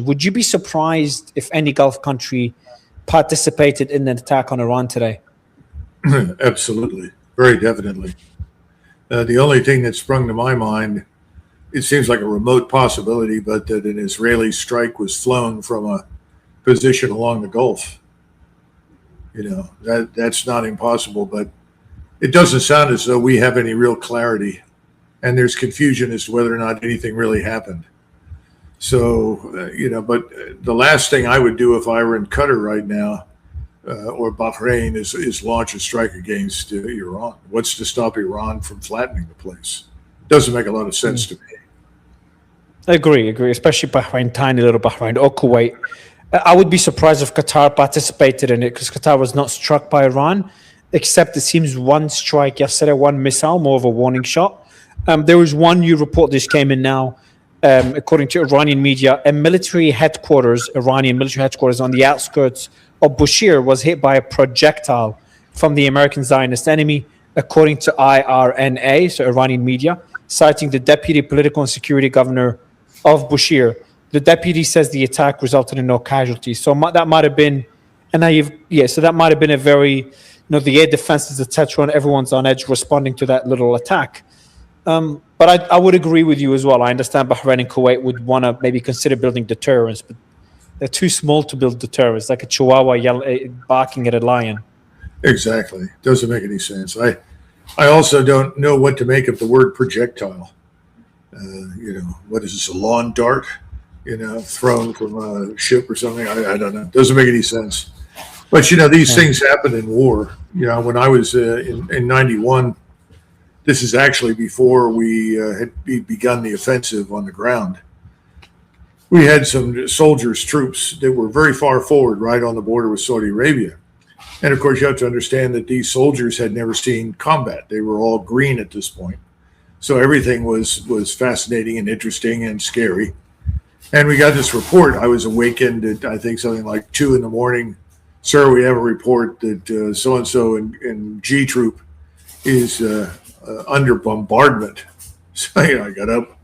Would you be surprised if any Gulf country participated in an attack on Iran today? Absolutely. Very definitely. The only thing that sprung to my mind, it seems like a remote possibility, but that an Israeli strike was flown from a position along the Gulf. That's not impossible, but it doesn't sound as though we have any real clarity, and there's confusion as to whether or not anything really happened. So, but the last thing I would do if I were in Qatar right now or Bahrain is launch a strike against Iran. What's to stop Iran from flattening the place? Doesn't make a lot of sense to me. I agree, especially Bahrain, tiny little Bahrain, or Kuwait. I would be surprised if Qatar participated in it because Qatar was not struck by Iran, except it seems one strike yesterday, one missile, more of a warning shot. There was one new report, this came in now, according to Iranian media, Iranian military headquarters on the outskirts of Bushehr was hit by a projectile from the American Zionist enemy, according to IRNA, so Iranian media, citing the deputy political and security governor of Bushehr. The deputy says the attack resulted in no casualties. So that might have been, that might have been a very, the air defenses, etc., and everyone's on edge responding to that little attack. But I would agree with you as well. I understand Bahrain and Kuwait would want to maybe consider building deterrence, but they're too small to build deterrence, like a chihuahua barking at a lion. Exactly. Doesn't make any sense. I also don't know what to make of the word projectile. What is this, a lawn dart? Thrown from a ship or something? I don't know. Doesn't make any sense. But, these things happen in war. When I was in 91, this is actually before we had begun the offensive on the ground. We had some soldiers, troops that were very far forward, right on the border with Saudi Arabia. And of course, you have to understand that these soldiers had never seen combat. They were all green at this point. So everything was fascinating and interesting and scary. And we got this report. I was awakened at, I think, something like 2 a.m. Sir, we have a report that so-and-so in G Troop is under bombardment. So I got up.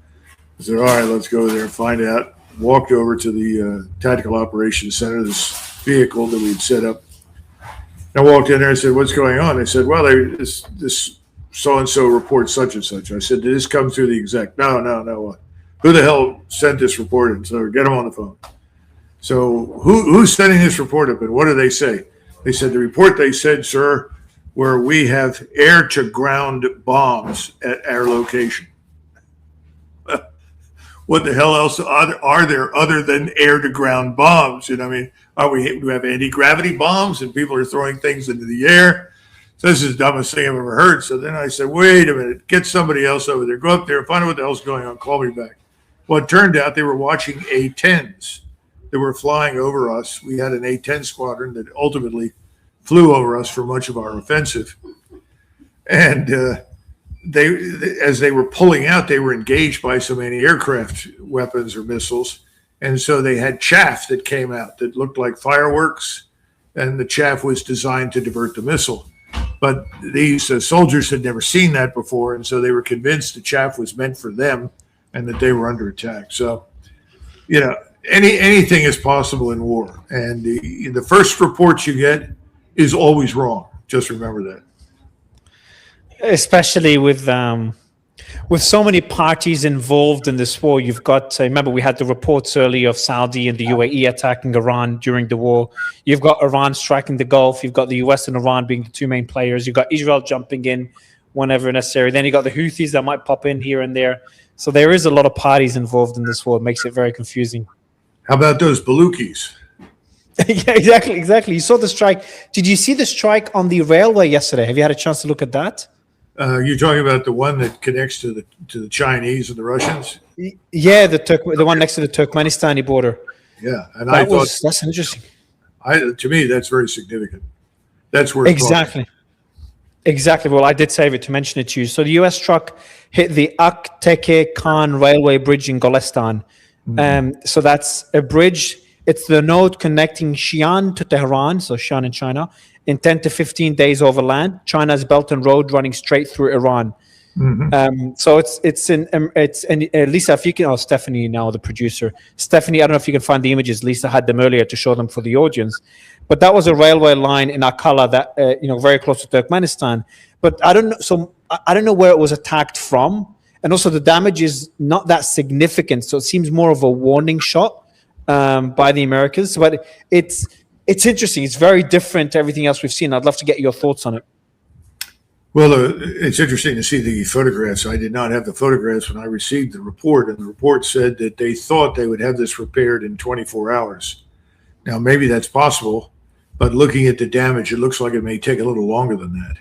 I said, all right, let's go there and find out. Walked over to the Tactical Operations Center, this vehicle that we'd set up. I walked in there and said, what's going on? They said, well, this so-and-so reports such and such. I said, did this come through the exec? No. Who the hell sent this report in? So get them on the phone. So who's sending this report up and what do they say? They said, the report they said, sir, where we have air-to-ground bombs at our location. What the hell else are there other than air-to-ground bombs? Do we have anti-gravity bombs and people are throwing things into the air? So this is the dumbest thing I've ever heard. So then I said, wait a minute, get somebody else over there. Go up there, find out what the hell's going on, call me back. Well, it turned out they were watching A-10s that were flying over us. We had an A-10 squadron that ultimately flew over us for much of our offensive. And as they were pulling out, they were engaged by so many aircraft weapons or missiles. And so they had chaff that came out that looked like fireworks, and the chaff was designed to divert the missile. But these soldiers had never seen that before, and so they were convinced the chaff was meant for them and that they were under attack. So, anything is possible in war. And the first reports you get is always wrong. Just remember that. Especially with so many parties involved in this war. You've got, remember, we had the reports earlier of Saudi and the UAE attacking Iran during the war. You've got Iran striking the Gulf. You've got the US and Iran being the two main players. You've got Israel jumping in whenever necessary. Then you've got the Houthis that might pop in here and there. So there is a lot of parties involved in this war. It makes it very confusing. How about those Balukis? Yeah, exactly. You saw the strike. Did you see the strike on the railway yesterday? Have you had a chance to look at that? You're talking about the one that connects to the Chinese and the Russians? Yeah, the one next to the Turkmenistani border. Yeah, and that's interesting. To me, that's very significant. That's where Exactly. Well, I did save it to mention it to you. So the U.S. truck hit the Akteke Khan railway bridge in Golestan. So that's a bridge. It's the node connecting Xi'an to Tehran, so Xi'an in China, in 10 to 15 days overland. China's Belt and Road running straight through Iran. Hmm. So it's Lisa, if you can, Stephanie now, the producer, Stephanie, I don't know if you can find the images. Lisa had them earlier to show them for the audience, but that was a railway line in Akala that very close to Turkmenistan. But I don't know, so I don't know where it was attacked from, and also the damage is not that significant, so it seems more of a warning shot by the Americans. But it's interesting. It's very different to everything else we've seen. I'd love to get your thoughts on it. Well, it's interesting to see the photographs. I did not have the photographs when I received the report, and the report said that they thought they would have this repaired in 24 hours. Now, maybe that's possible, but looking at the damage, it looks like it may take a little longer than that.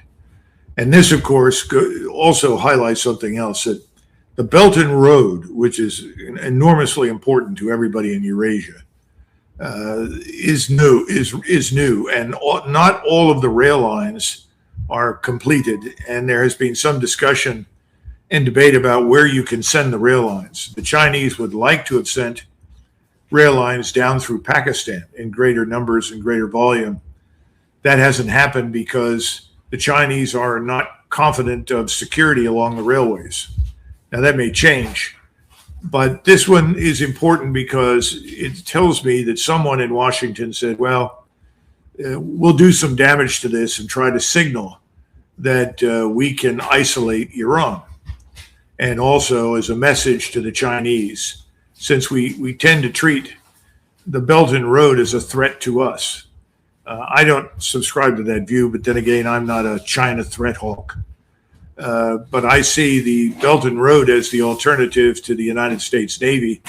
And this, of course, also highlights something else, that the Belt and Road, which is enormously important to everybody in Eurasia, is new, and not all of the rail lines are completed, and there has been some discussion and debate about where you can send the rail lines. The Chinese would like to have sent rail lines down through Pakistan in greater numbers and greater volume. That hasn't happened because the Chinese are not confident of security along the railways. Now, that may change, but this one is important because it tells me that someone in Washington said, well, we'll do some damage to this and try to signal that we can isolate Iran. And also as a message to the Chinese, since we tend to treat the Belt and Road as a threat to us. I don't subscribe to that view, but then again, I'm not a China threat hawk. But I see the Belt and Road as the alternative to the United States Navy,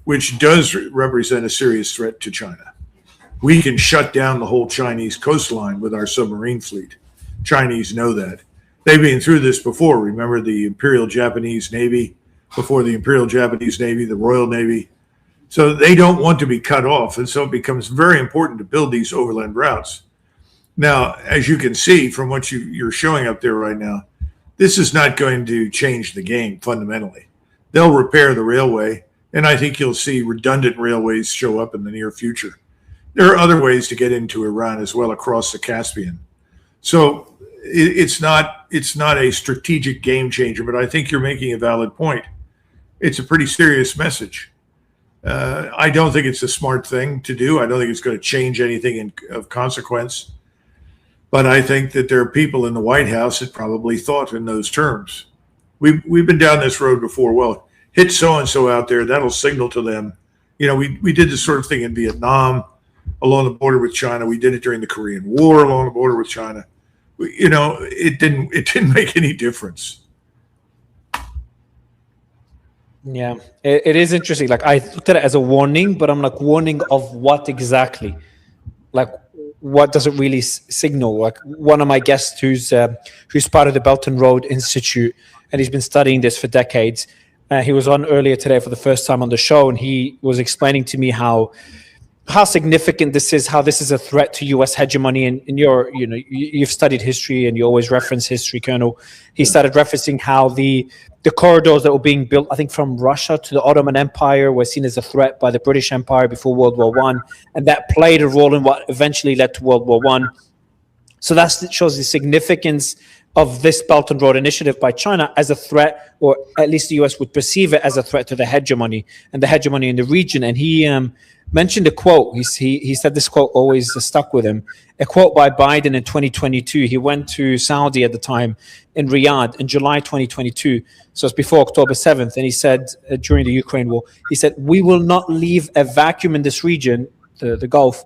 which does represent a serious threat to China. We can shut down the whole Chinese coastline with our submarine fleet. Chinese know that. They've been through this before. Remember the Imperial Japanese Navy, before the Imperial Japanese Navy, the Royal Navy. So they don't want to be cut off, and so it becomes very important to build these overland routes. Now, as you can see from what you're showing up there right now, this is not going to change the game fundamentally. They'll repair the railway, and I think you'll see redundant railways show up in the near future. There are other ways to get into Iran as well across the Caspian. So it's not a strategic game changer, but I think you're making a valid point. It's a pretty serious message. I don't think it's a smart thing to do. I don't think it's going to change anything of consequence. But I think that there are people in the White House that probably thought in those terms. We've been down this road before. Well, hit so-and-so out there. That'll signal to them. We did this sort of thing in Vietnam along the border with China. We did it during the Korean War along the border with China. It didn't make any difference. Yeah, it is interesting. Like, I looked at it as a warning, but I'm like, warning of what exactly? Like, what does it really signal? Like, one of my guests who's part of the Belt and Road Institute, and he's been studying this for decades. He was on earlier today for the first time on the show, and he was explaining to me how significant this is, how this is a threat to U.S. hegemony. And you've studied history and you always reference history, Colonel. He started referencing how the corridors that were being built, I think from Russia to the Ottoman Empire, were seen as a threat by the British Empire before World War I. And that played a role in what eventually led to World War I. So that shows the significance of this Belt and Road Initiative by China as a threat, or at least the U.S. would perceive it as a threat to the hegemony and the hegemony in the region. And he mentioned a quote. He said this quote always stuck with him. A quote by Biden in 2022. He went to Saudi at the time in Riyadh in July 2022. So it's before October 7th. And he said during the Ukraine war, he said, "We will not leave a vacuum in this region, the Gulf,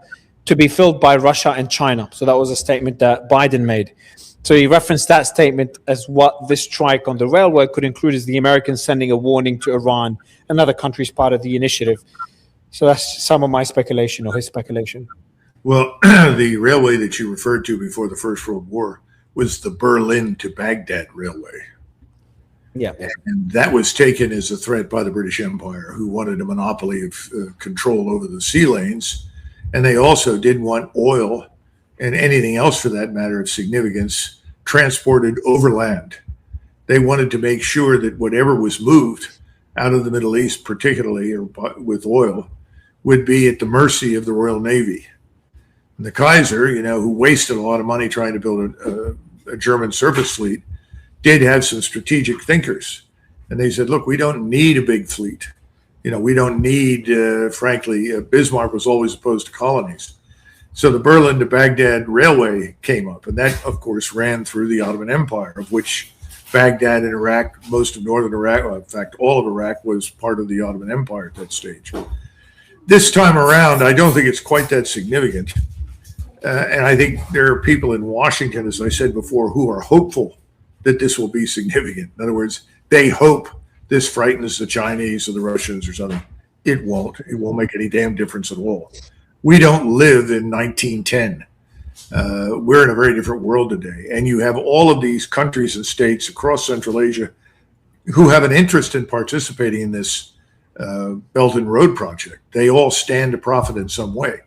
to be filled by Russia and China." So that was a statement that Biden made. So he referenced that statement as what this strike on the railway could include, as the Americans sending a warning to Iran and other countries part of the initiative. So that's some of my speculation, or his speculation. Well, the railway that you referred to before the First World War was the Berlin to Baghdad railway. Yeah. And that was taken as a threat by the British Empire, who wanted a monopoly of control over the sea lanes. And they also didn't want oil and anything else for that matter of significance transported overland. They wanted to make sure that whatever was moved out of the Middle East, particularly or with oil, would be at the mercy of the Royal Navy. The Kaiser, who wasted a lot of money trying to build a German surface fleet, did have some strategic thinkers, and they said, "Look, we don't need a big fleet. We don't need, frankly, Bismarck was always opposed to colonies. So the Berlin to Baghdad railway came up, and that, of course, ran through the Ottoman Empire, of which Baghdad and Iraq, most of northern Iraq, well, in fact, all of Iraq was part of the Ottoman Empire at that stage. This time around, I don't think it's quite that significant. And I think there are people in Washington, as I said before, who are hopeful that this will be significant. In other words, they hope this frightens the Chinese or the Russians or something. It won't. It won't make any damn difference at all. We don't live in 1910. We're in a very different world today. And you have all of these countries and states across Central Asia who have an interest in participating in this Belt and Road project. They all stand to profit in some way.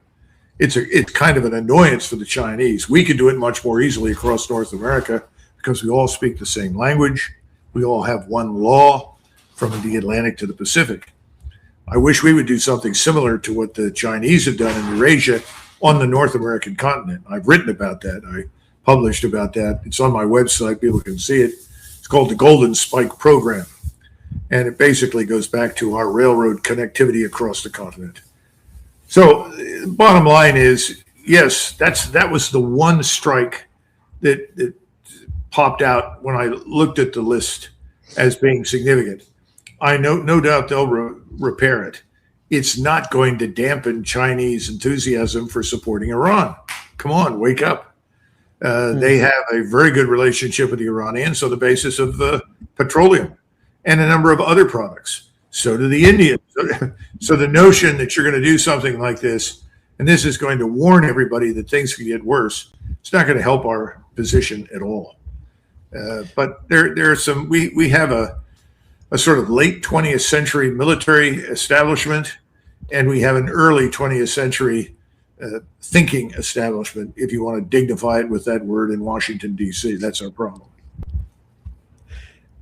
It's kind of an annoyance for the Chinese. We could do it much more easily across North America because we all speak the same language. We all have one law from the Atlantic to the Pacific. I wish we would do something similar to what the Chinese have done in Eurasia on the North American continent. I've written about that. I published about that. It's on my website. People can see it. It's called the Golden Spike Program. And it basically goes back to our railroad connectivity across the continent. So bottom line is, yes, that was the one strike that popped out when I looked at the list as being significant. I know, no doubt they'll repair it. It's not going to dampen Chinese enthusiasm for supporting Iran. Come on, wake up. They have a very good relationship with the Iranians on the basis of petroleum and a number of other products. So do the Indians. So the notion that you're going to do something like this, and this is going to warn everybody that things can get worse, it's not going to help our position at all. But there are some, we have a sort of late 20th century military establishment, and we have an early 20th century thinking establishment, if you want to dignify it with that word, in Washington, D.C. That's our problem.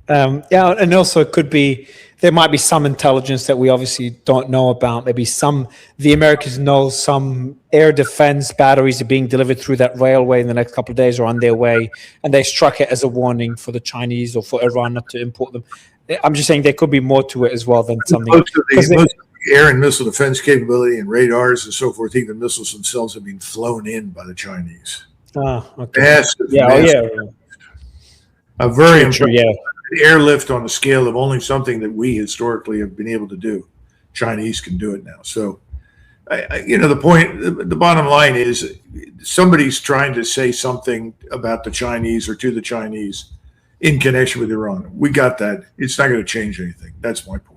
Yeah, and also it could be, there might be some intelligence that we obviously don't know about. Maybe the Americans know some air defense batteries are being delivered through that railway in the next couple of days or on their way, and they struck it as a warning for the Chinese or for Iran not to import them. I'm just saying there could be more to it as well than something. Most of the air and missile defense capability and radars and so forth, even missiles themselves, have been flown in by the Chinese. Oh, okay. Massive. A very important airlift on a scale of only something that we historically have been able to do. Chinese can do it now. So, the bottom line is somebody's trying to say something about the Chinese or to the Chinese in connection with Iran. We got that. It's not going to change anything. That's my point.